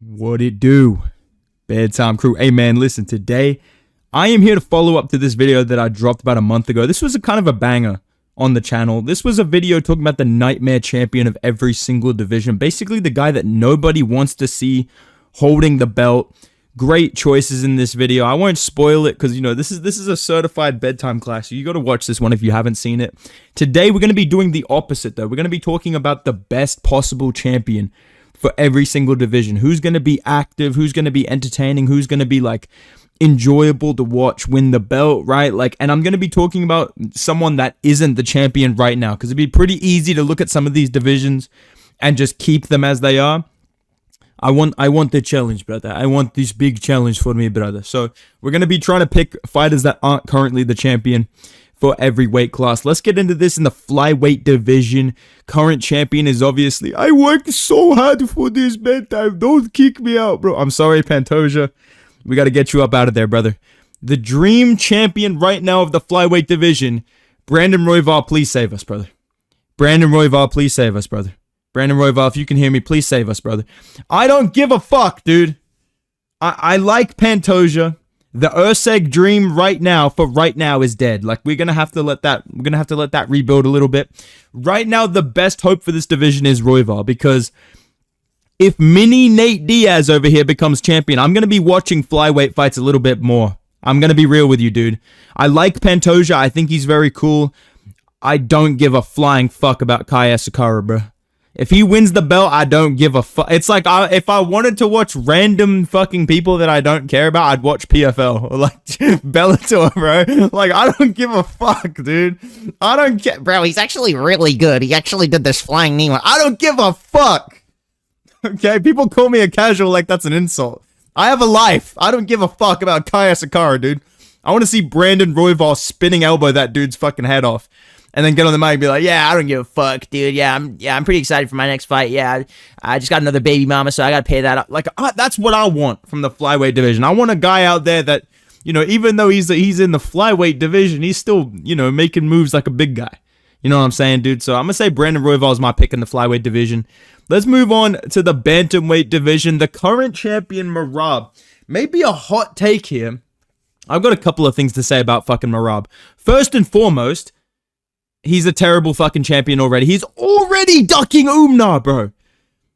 What it do? Bedtime crew. Hey man, listen, today I am here to follow up to this video that I dropped about a month ago. This was a kind of a banger on the channel. This was a video talking about the nightmare champion of every single division. Basically the guy that nobody wants to see holding the belt. Great choices in this video. I won't spoil it because, you know, this is a certified bedtime class. So you got to watch this one if you haven't seen it. Today we're going to be doing the opposite though. We're going to be talking about the best possible champion for every single division. Who's going to be active, who's going to be entertaining, who's going to be like enjoyable to watch win the belt, right? Like, and I'm going to be talking about someone that isn't the champion right now because it'd be pretty easy to look at some of these divisions and just keep them as they are. I want the challenge, brother. I want this big challenge for me, brother. So we're going to be trying to pick fighters that aren't currently the champion for every weight class. Let's get into this in the flyweight division. Current champion is obviously, I worked so hard for this bedtime. Don't kick me out, bro. I'm sorry, Pantoja. We got to get you up out of there, brother. The dream champion right now of the flyweight division, Brandon Royval, please save us, brother. Brandon Royval, please save us, brother. Brandon Royval, if you can hear me, please save us, brother. I don't give a fuck, dude. I like Pantoja. The Urseg dream right now is dead. Like we're gonna have to let that rebuild a little bit. Right now, the best hope for this division is Royval because if mini Nate Diaz over here becomes champion, I'm gonna be watching flyweight fights a little bit more. I'm gonna be real with you, dude. I like Pantoja. I think he's very cool. I don't give a flying fuck about Kai Asakara, bro. If he wins the belt, I don't give a fuck. It's like if I wanted to watch random fucking people that I don't care about, I'd watch PFL or like Bellator, bro. Like, I don't give a fuck, dude. I don't care. Bro, he's actually really good. He actually did this flying knee one. I don't give a fuck. Okay, people call me a casual like that's an insult. I have a life. I don't give a fuck about Kai Asakara, dude. I want to see Brandon Royval spinning elbow that dude's fucking head off. And then get on the mic and be like, yeah, I don't give a fuck, dude. Yeah, I'm pretty excited for my next fight. Yeah, I just got another baby mama, so I got to pay that up. Like, that's what I want from the flyweight division. I want a guy out there that, you know, even though he's in the flyweight division, he's still, you know, making moves like a big guy. You know what I'm saying, dude? So I'm going to say Brandon Royval is my pick in the flyweight division. Let's move on to the bantamweight division. The current champion, Merab. Maybe a hot take here. I've got a couple of things to say about fucking Merab. First and foremost, he's a terrible fucking champion already. He's already ducking Umar, bro.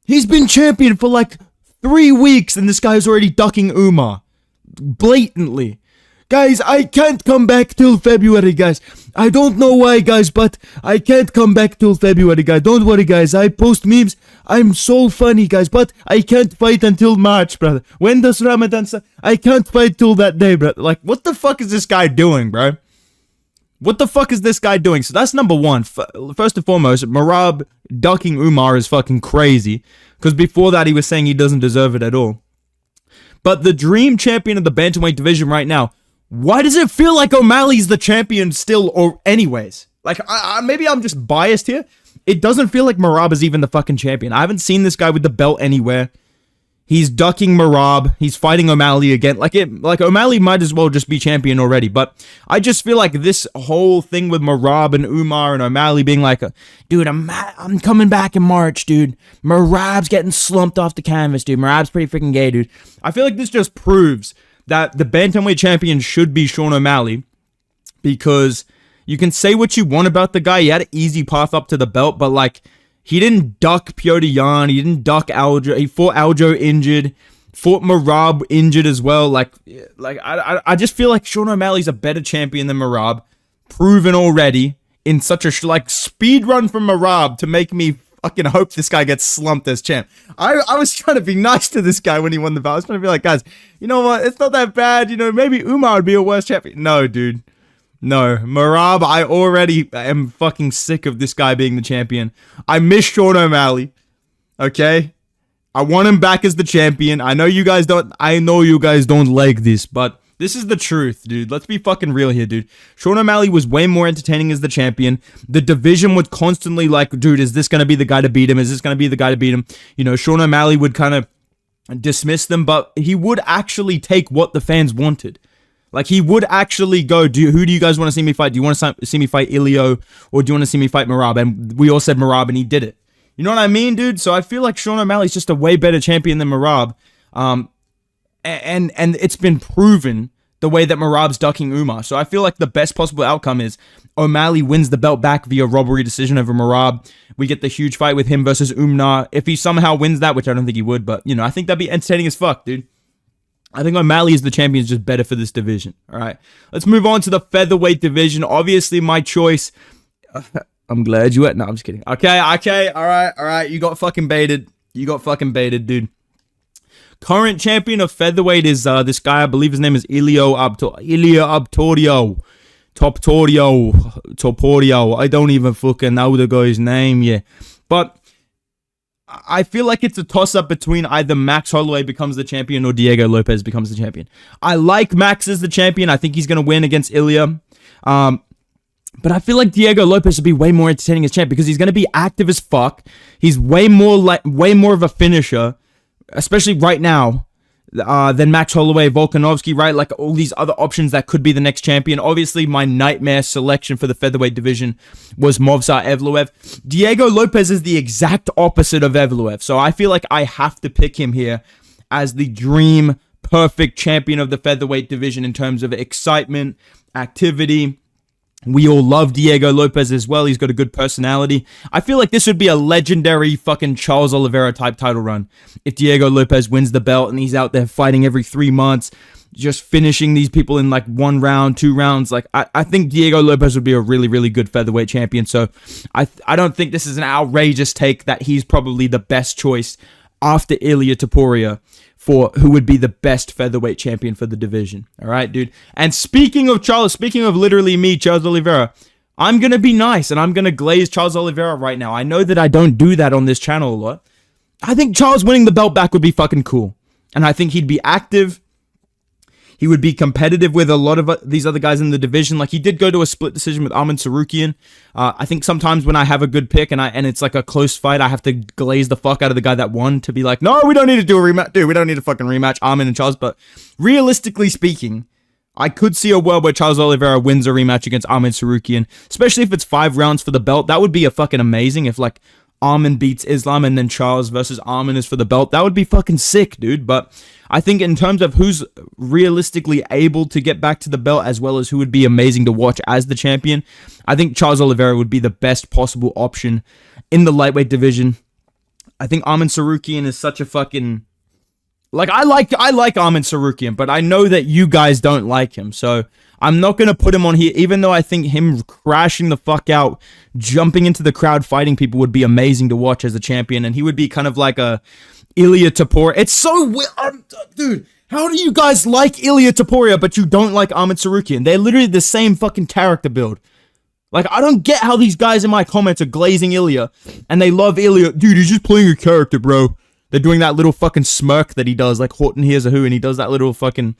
He's been champion for like 3 weeks and this guy's already ducking Umar. Blatantly. Guys, I can't come back till February, guys. I don't know why, guys, but I can't come back till February, guys. Don't worry, guys. I post memes. I'm so funny, guys, but I can't fight until March, brother. When does Ramadan start? I can't fight till that day, brother. Like, what the fuck is this guy doing, bro? What the fuck is this guy doing? So that's number one. First and foremost, Merab ducking Umar is fucking crazy. Because before that, he was saying he doesn't deserve it at all. But the dream champion of the bantamweight division right now, why does it feel like O'Malley's the champion still or anyways? Like, maybe I'm just biased here. It doesn't feel like Merab is even the fucking champion. I haven't seen this guy with the belt anywhere. He's ducking Merab. He's fighting O'Malley again. Like O'Malley might as well just be champion already. But I just feel like this whole thing with Merab and Umar and O'Malley being like, dude, I'm coming back in March, dude. Merab's getting slumped off the canvas, dude. Merab's pretty freaking gay, dude. I feel like this just proves that the bantamweight champion should be Sean O'Malley because you can say what you want about the guy. He had an easy path up to the belt, but like, he didn't duck Piotr Jan. He didn't duck Aljo. He fought Aljo injured. Fought Merab injured as well. Like I just feel like Sean O'Malley's a better champion than Merab. Proven already in such a speed run from Merab to make me fucking hope this guy gets slumped as champ. I was trying to be nice to this guy when he won the belt. I was trying to be like, guys, you know what? It's not that bad. You know, maybe Umar would be a worse champion. No, dude. No, Merab, I already am fucking sick of this guy being the champion. I miss Sean O'Malley. Okay? I want him back as the champion. I know you guys don't like this, but this is the truth, dude. Let's be fucking real here, dude. Sean O'Malley was way more entertaining as the champion. The division would constantly like, dude, is this going to be the guy to beat him? Is this going to be the guy to beat him? You know, Sean O'Malley would kind of dismiss them, but he would actually take what the fans wanted. Like, he would actually go, who do you guys want to see me fight? Do you want to see me fight Ilio? Or do you want to see me fight Merab? And we all said Merab, and he did it. You know what I mean, dude? So I feel like Sean O'Malley's just a way better champion than Merab. And it's been proven the way that Merab's ducking Umar. So I feel like the best possible outcome is O'Malley wins the belt back via robbery decision over Merab. We get the huge fight with him versus Umar. If he somehow wins that, which I don't think he would, but, I think that'd be entertaining as fuck, dude. I think O'Malley as the champion is just better for this division. All right. Let's move on to the featherweight division. Obviously, my choice. I'm glad you went. No, I'm just kidding. Okay. All right. You got fucking baited. Dude. Current champion of featherweight is this guy. I believe his name is Ilia Topuria. I don't even fucking know the guy's name yet. But I feel like it's a toss-up between either Max Holloway becomes the champion or Diego Lopez becomes the champion. I like Max as the champion. I think he's going to win against Ilia. But I feel like Diego Lopez would be way more entertaining as champ because he's going to be active as fuck. He's way more of a finisher, especially right now, than Max Holloway, Volkanovski, right? Like all these other options that could be the next champion. Obviously, my nightmare selection for the featherweight division was Movsar Evloev. Diego Lopez is the exact opposite of Evloev. So I feel like I have to pick him here as the dream perfect champion of the featherweight division in terms of excitement, activity. We all love Diego Lopez as well. He's got a good personality. I feel like this would be a legendary fucking Charles Oliveira type title run. If Diego Lopez wins the belt and he's out there fighting every 3 months, just finishing these people in like 1 round, 2 rounds. Like I think Diego Lopez would be a really, really good featherweight champion. So I don't think this is an outrageous take that he's probably the best choice after Ilia Topuria for who would be the best featherweight champion for the division. All right, dude. And speaking of literally me, Charles Oliveira, I'm going to be nice and I'm going to glaze Charles Oliveira right now. I know that I don't do that on this channel a lot. I think Charles winning the belt back would be fucking cool. And I think he'd be active. He would be competitive with a lot of these other guys in the division. Like, he did go to a split decision with Arman Sarukian. I think sometimes when I have a good pick and it's like a close fight, I have to glaze the fuck out of the guy that won to be like, no, we don't need to do a rematch. Dude, we don't need a fucking rematch, Arman and Charles. But realistically speaking, I could see a world where Charles Oliveira wins a rematch against Arman Sarukian, especially if it's 5 rounds for the belt. That would be a fucking amazing if, like, Arman beats Islam and then Charles versus Arman is for the belt. That would be fucking sick, dude. But I think in terms of who's realistically able to get back to the belt as well as who would be amazing to watch as the champion, I think Charles Oliveira would be the best possible option in the lightweight division. I think Arman Sarukian is such a fucking... Like, I like Arman Sarukian, but I know that you guys don't like him, so I'm not going to put him on here, even though I think him crashing the fuck out, jumping into the crowd, fighting people would be amazing to watch as a champion, and he would be kind of like a Ilia Topuria. It's so weird. Dude, how do you guys like Ilia Topuria, but you don't like Arman Sarukian? They're literally the same fucking character build. Like, I don't get how these guys in my comments are glazing Ilia, and they love Ilia. Dude, he's just playing a character, bro. They're doing that little fucking smirk that he does, like Horton Hears a Who, and he does that little fucking...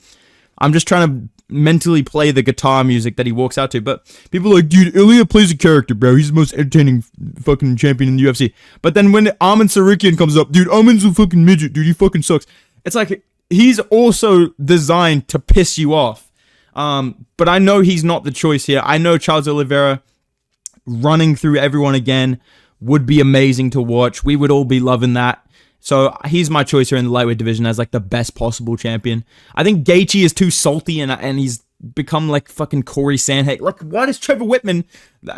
I'm just trying to mentally play the guitar music that he walks out to, but people are like, dude, Ilia plays a character, bro. He's the most entertaining fucking champion in the UFC. But then when Arman Sarukian comes up, dude, Arman's a fucking midget, dude. He fucking sucks. It's like, he's also designed to piss you off. But I know he's not the choice here. I know Charles Oliveira running through everyone again would be amazing to watch. We would all be loving that. So he's my choice here in the lightweight division as like the best possible champion. I think Gaethje is too salty and he's become like fucking Corey Sandhagen. Like, why does Trevor Whitman...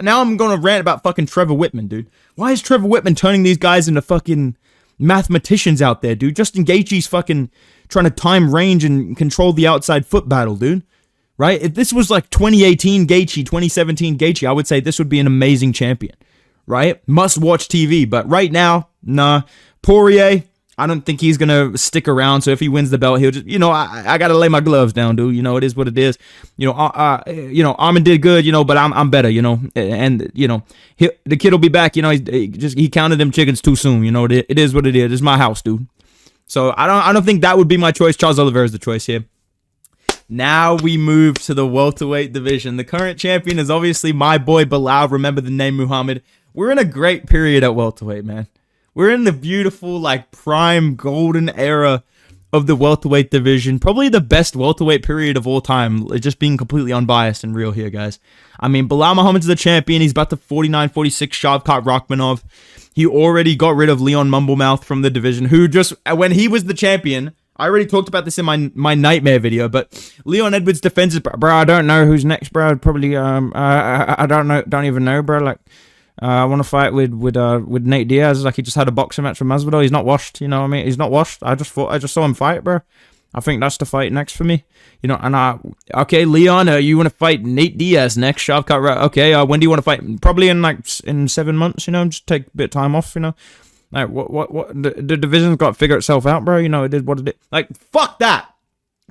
Now I'm going to rant about fucking Trevor Whitman, dude. Why is Trevor Whitman turning these guys into fucking mathematicians out there, dude? Justin Gaethje's fucking trying to time range and control the outside foot battle, dude. Right? If this was like 2018 Gaethje, 2017 Gaethje, I would say this would be an amazing champion. Right? Must watch TV. But right now, nah. Poirier, I don't think he's gonna stick around. So if he wins the belt, he'll just, I gotta lay my gloves down, dude. It is what it is. Arman did good, but I'm better, and the kid will be back. He counted them chickens too soon. It is what it is. It's my house, dude. So I don't think that would be my choice. Charles Oliveira is the choice here. Now we move to the welterweight division. The current champion is obviously my boy Bilal. Remember the name Muhammad. We're in a great period at welterweight, man. We're in the beautiful, like, prime golden era of the welterweight division. Probably the best welterweight period of all time. Just being completely unbiased and real here, guys. I mean, Bilal Muhammad's the champion. He's about to 49-46 Shavkat Rakhmonov. He already got rid of Leon Mumblemouth from the division, who just, when he was the champion, I already talked about this in my nightmare video, but Leon Edwards defends it, bro. I don't know who's next, bro. Probably I don't even know, bro. Like I want to fight with Nate Diaz. Like he just had a boxing match with Masvidal. He's not washed, you know what I mean? He's not washed. I just saw him fight, bro. I think that's the fight next for me, you know. And okay, Leon, you want to fight Nate Diaz next? Shavkat, right? Okay, when do you want to fight? Probably in 7 months, you know. Just take a bit of time off, you know. Like, what, the division's got to figure itself out, bro. You know, it did what it did. Like, fuck that.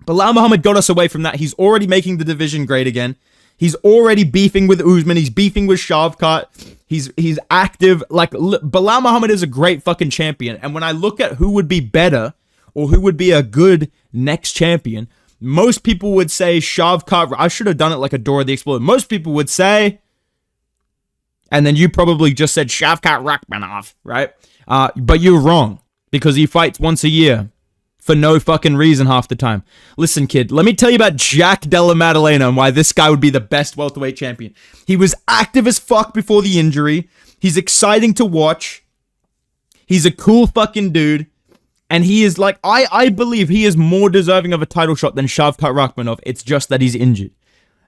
Bilal Muhammad got us away from that. He's already making the division great again. He's already beefing with Usman. He's beefing with Shavkat. He's active. Like, Bilal Muhammad is a great fucking champion. And when I look at who would be better or who would be a good next champion, most people would say Shavkat. I should have done it like a Dora the Explorer. Most people would say, and then you probably just said Shavkat Rakhmonov, right? But you're wrong, because he fights once a year for no fucking reason half the time. Listen, kid, let me tell you about Jack Della Maddalena and why this guy would be the best welterweight champion. He was active as fuck before the injury. He's exciting to watch. He's a cool fucking dude. And he is like, I believe he is more deserving of a title shot than Shavkat Rakhmonov. It's just that he's injured.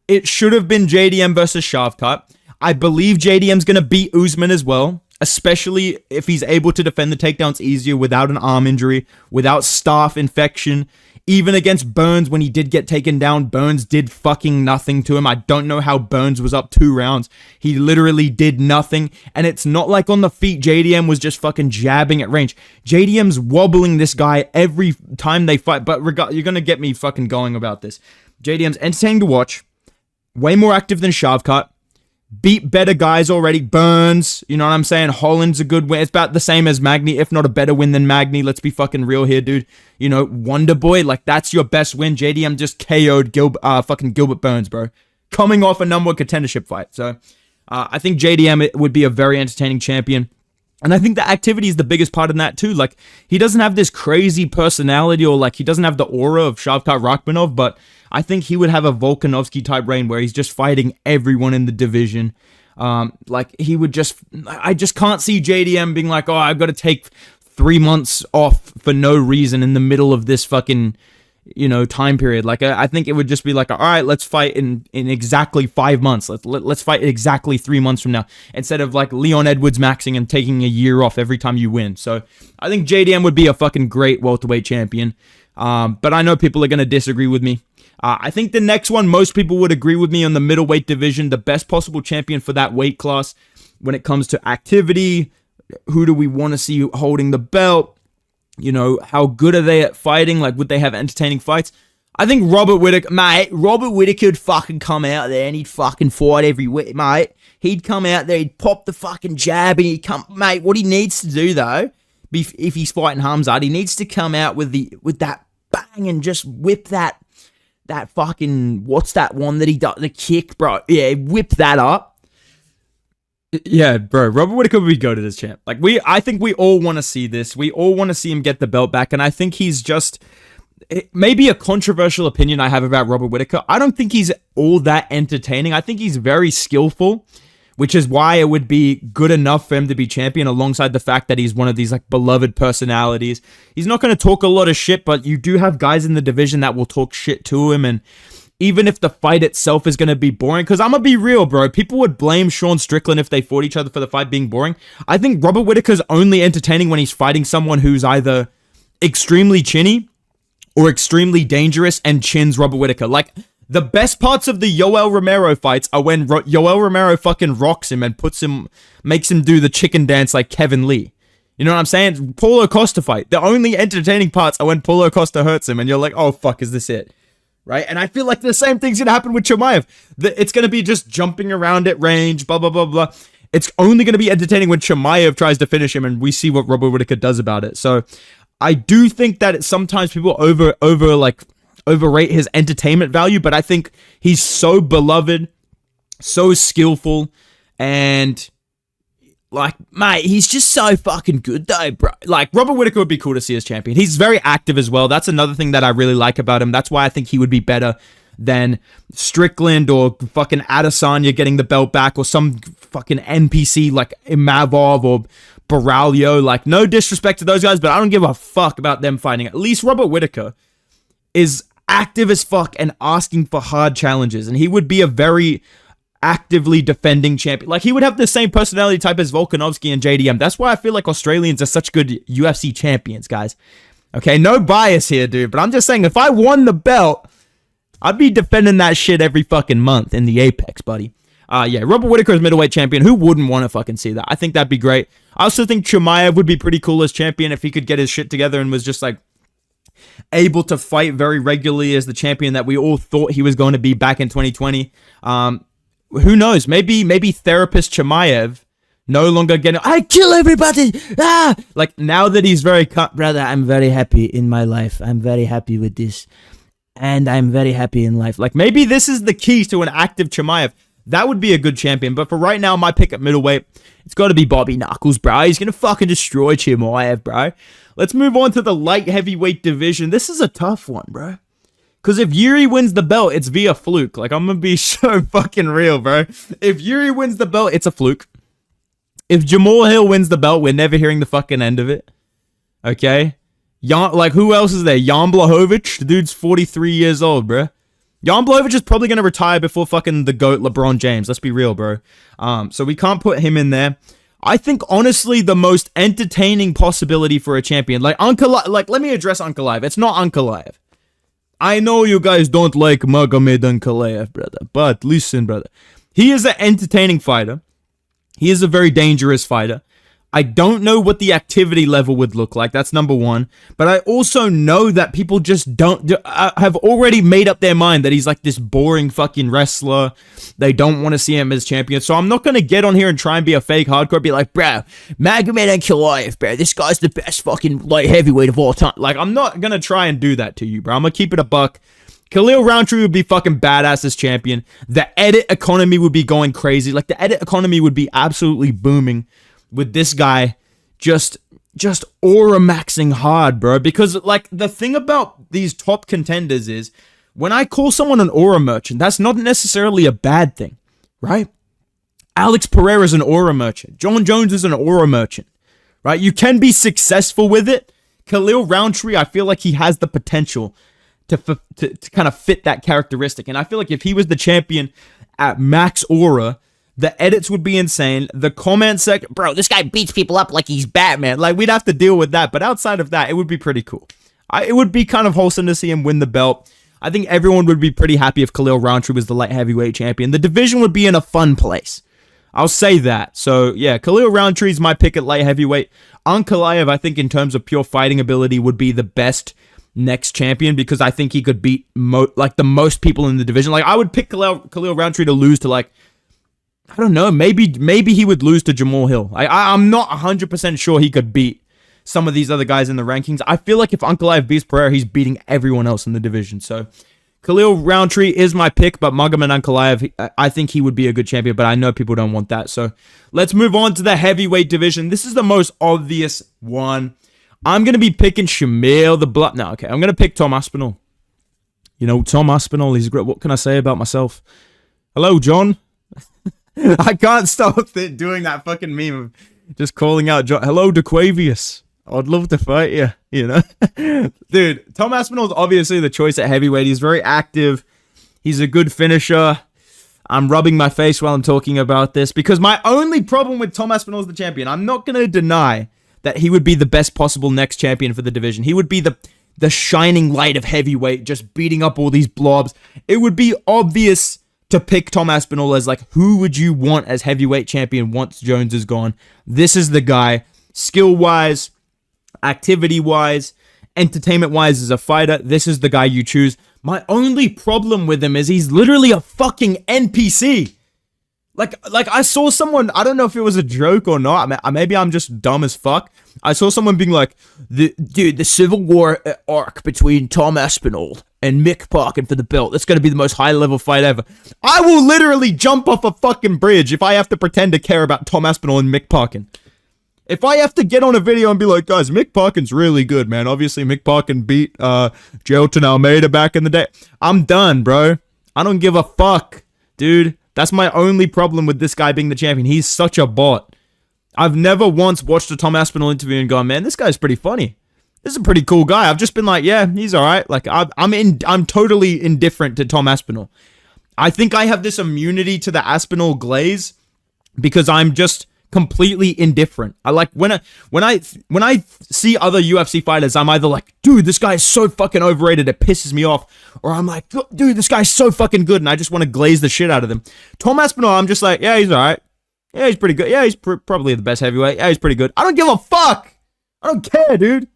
It should have been JDM versus Shavkat. I believe JDM's going to beat Usman as well, especially if he's able to defend the takedowns easier without an arm injury, without staph infection. Even against Burns, when he did get taken down, Burns did fucking nothing to him. I don't know how Burns was up 2 rounds. He literally did nothing. And it's not like on the feet, JDM was just fucking jabbing at range. JDM's wobbling this guy every time they fight. But you're going to get me fucking going about this. JDM's entertaining to watch. Way more active than Shavkat. Beat better guys already. Burns, you know what I'm saying? Holland's a good win. It's about the same as Magny, if not a better win than Magny. Let's be fucking real here, dude. You know, Wonder Boy, like that's your best win. JDM just KO'd fucking Gilbert Burns, bro. Coming off a number one contendership fight. So, I think JDM would be a very entertaining champion. And I think the activity is the biggest part in that too. Like, he doesn't have this crazy personality, or like he doesn't have the aura of Shavkat Rakhmonov, but I think he would have a Volkanovski type reign where he's just fighting everyone in the division. Like he would I just can't see JDM being like, oh, I've got to take 3 months off for no reason in the middle of this fucking, you know, time period. Like, I think it would just be like, all right, let's fight in exactly 5 months. Let's fight exactly 3 months from now, instead of like Leon Edwards maxing and taking a year off every time you win. So I think JDM would be a fucking great welterweight champion. But I know people are going to disagree with me. I think the next one, most people would agree with me on the middleweight division. The best possible champion for that weight class when it comes to activity. Who do we want to see holding the belt? You know, how good are they at fighting? Like, would they have entertaining fights? I think Robert Whittaker, mate, Robert Whittaker would fucking come out there and he'd fucking fight every week, mate. He'd come out there, he'd pop the fucking jab and he'd come, mate, what he needs to do though, if he's fighting Hamzat, he needs to come out with that bang and just whip that fucking, what's that one that he does, the kick, bro? Yeah, whip that up. Yeah, bro, Robert Whittaker would be goated as champ. Like, I think we all want to see this. We all want to see him get the belt back, and I think he's just, it may be a controversial opinion I have about Robert Whittaker. I don't think he's all that entertaining. I think he's very skillful, which is why it would be good enough for him to be champion, alongside the fact that he's one of these like beloved personalities. He's not going to talk a lot of shit, but you do have guys in the division that will talk shit to him. And even if the fight itself is going to be boring, because I'm going to be real, bro, people would blame Sean Strickland if they fought each other for the fight being boring. I think Robert Whittaker's only entertaining when he's fighting someone who's either extremely chinny or extremely dangerous and chins Robert Whittaker. Like, the best parts of the Yoel Romero fights are when Yoel Romero fucking rocks him and makes him do the chicken dance like Kevin Lee. You know what I'm saying? Paulo Costa fight. The only entertaining parts are when Paulo Costa hurts him and you're like, oh fuck, is this it? Right? And I feel like the same thing's gonna happen with Chimaev. It's gonna be just jumping around at range, blah, blah, blah, blah. It's only gonna be entertaining when Chimaev tries to finish him and we see what Robert Whittaker does about it. So I do think that sometimes people overrate his entertainment value, but I think he's so beloved, so skillful, and like, mate, he's just so fucking good though, bro. Like, Robert Whittaker would be cool to see as champion. He's very active as well. That's another thing that I really like about him. That's why I think he would be better than Strickland or fucking Adesanya getting the belt back, or some fucking NPC like Imavov or Baralio. Like, no disrespect to those guys, but I don't give a fuck about them fighting. At least Robert Whittaker is active as fuck and asking for hard challenges, and he would be a very actively defending champion. Like, he would have the same personality type as Volkanovski and JDM. That's why I feel like Australians are such good UFC champions, guys. Okay, no bias here, dude, but I'm just saying, if I won the belt, I'd be defending that shit every fucking month in the Apex, buddy. Yeah, Robert Whittaker is middleweight champion. Who wouldn't want to fucking see that? I think that'd be great. I also think Chimaev would be pretty cool as champion if he could get his shit together and was just like able to fight very regularly as the champion that we all thought he was going to be back in 2020. Who knows? Maybe therapist Chimaev no longer getting, I kill everybody. Like, now that he's very brother, I'm very happy in my life. I'm very happy with this, and I'm very happy in life. Like, maybe this is the key to an active Chimaev. That would be a good champion. But for right now, my pick at middleweight, it's got to be Bobby Knuckles, bro. He's going to fucking destroy Chimaev, bro. Let's move on to the light heavyweight division. This is a tough one, bro. Because if Yuri wins the belt, it's via fluke. Like, I'm going to be so fucking real, bro. If Yuri wins the belt, it's a fluke. If Jamal Hill wins the belt, we're never hearing the fucking end of it. Okay? Like, who else is there? Jan Blachowicz? The dude's 43 years old, bro. Jan Blachowicz is probably going to retire before fucking the GOAT LeBron James. Let's be real, bro. So we can't put him in there. I think, honestly, the most entertaining possibility for a champion, like Ankalaev, like, let me address Ankalaev. It's not Ankalaev. I know you guys don't like Magomed Ankalaev, brother, but listen, brother. He is an entertaining fighter. He is a very dangerous fighter. I don't know what the activity level would look like. That's number one. But I also know that people just have already made up their mind that he's like this boring fucking wrestler. They don't want to see him as champion. So I'm not going to get on here and try and be a fake hardcore. Be like, bro, Magomed Ankalaev, bro. This guy's the best fucking light heavyweight of all time. Like, I'm not going to try and do that to you, bro. I'm going to keep it a buck. Khalil Roundtree would be fucking badass as champion. The edit economy would be going crazy. Like, the edit economy would be absolutely booming with this guy just aura maxing hard, bro. Because, like, the thing about these top contenders is when I call someone an aura merchant, that's not necessarily a bad thing, right? Alex Pereira's an aura merchant. John Jones is an aura merchant, right? You can be successful with it. Khalil Roundtree, I feel like he has the potential to kind of fit that characteristic. And I feel like if he was the champion at max aura, the edits would be insane. The comment section, Bro, this guy beats people up like he's Batman. like, we'd have to deal with that. But outside of that, it would be pretty cool. It would be kind of wholesome to see him win the belt. I think everyone would be pretty happy if Khalil Roundtree was the light heavyweight champion. The division would be in a fun place. I'll say that. So, yeah, Khalil Roundtree is my pick at light heavyweight. Ankalaev, I think, in terms of pure fighting ability, would be the best next champion because I think he could beat the most people in the division. Like, I would pick Khalil Roundtree to lose to, like, I don't know, maybe he would lose to Jamal Hill. I'm not 100% sure he could beat some of these other guys in the rankings. I feel like if Ankalaev beats Pereira, he's beating everyone else in the division. So Khalil Roundtree is my pick, but Magomed Ankalaev, I think he would be a good champion, but I know people don't want that. So let's move on to the heavyweight division. This is the most obvious one. I'm going to be picking Shamil the Blood. No, okay, I'm going to pick Tom Aspinall. You know, Tom Aspinall, he's great. What can I say about myself? Hello, John. I can't stop doing that fucking meme of just calling out John. Hello, DeQuavius. I'd love to fight you, you know? Dude, Tom Aspinall is obviously the choice at heavyweight. He's very active. He's a good finisher. I'm rubbing my face while I'm talking about this because my only problem with Tom Aspinall as the champion, I'm not going to deny that he would be the best possible next champion for the division. He would be the shining light of heavyweight, just beating up all these blobs. It would be obvious to pick Tom Aspinall as, like, who would you want as heavyweight champion once Jones is gone? This is the guy. Skill-wise, activity-wise, entertainment-wise as a fighter, this is the guy you choose. My only problem with him is he's literally a fucking NPC. Like I saw someone, I don't know if it was a joke or not, maybe I'm just dumb as fuck. I saw someone being like, the Civil War arc between Tom Aspinall and Mick Parkin for the belt, that's going to be the most high-level fight ever. I will literally jump off a fucking bridge if I have to pretend to care about Tom Aspinall and Mick Parkin. If I have to get on a video and be like, guys, Mick Parkin's really good, man. Obviously, Mick Parkin beat Jailton Almeida back in the day. I'm done, bro. I don't give a fuck, dude. That's my only problem with this guy being the champion. He's such a bot. I've never once watched a Tom Aspinall interview and gone, man, this guy's pretty funny. This is a pretty cool guy. I've just been like, yeah, he's all right. Like, I'm totally indifferent to Tom Aspinall. I think I have this immunity to the Aspinall glaze because I'm just completely indifferent. I like when I see other UFC fighters, I'm either like, dude, this guy is so fucking overrated, it pisses me off, or I'm like, dude, this guy's so fucking good, and I just want to glaze the shit out of them. Tom Aspinall, I'm just like, yeah, he's all right. Yeah, he's pretty good. Yeah, he's probably the best heavyweight. Yeah, he's pretty good. I don't give a fuck. I don't care, dude.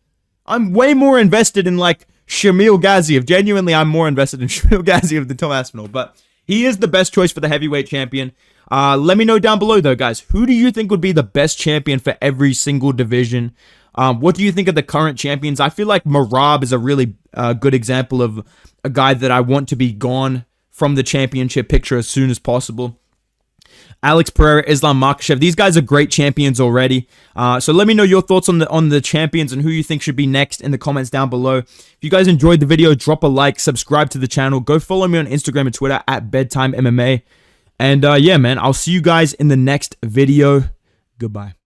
I'm way more invested in like Shamil Gaziev. Genuinely, I'm more invested in Shamil Gaziev than Tom Aspinall, but he is the best choice for the heavyweight champion. Let me know down below, though, guys. Who do you think would be the best champion for every single division? What do you think of the current champions? I feel like Merab is a really good example of a guy that I want to be gone from the championship picture as soon as possible. Alex Pereira, Islam Makhachev. These guys are great champions already. So let me know your thoughts on the champions and who you think should be next in the comments down below. If you guys enjoyed the video, drop a like, subscribe to the channel. Go follow me on Instagram and Twitter at Bedtime MMA. And yeah, man, I'll see you guys in the next video. Goodbye.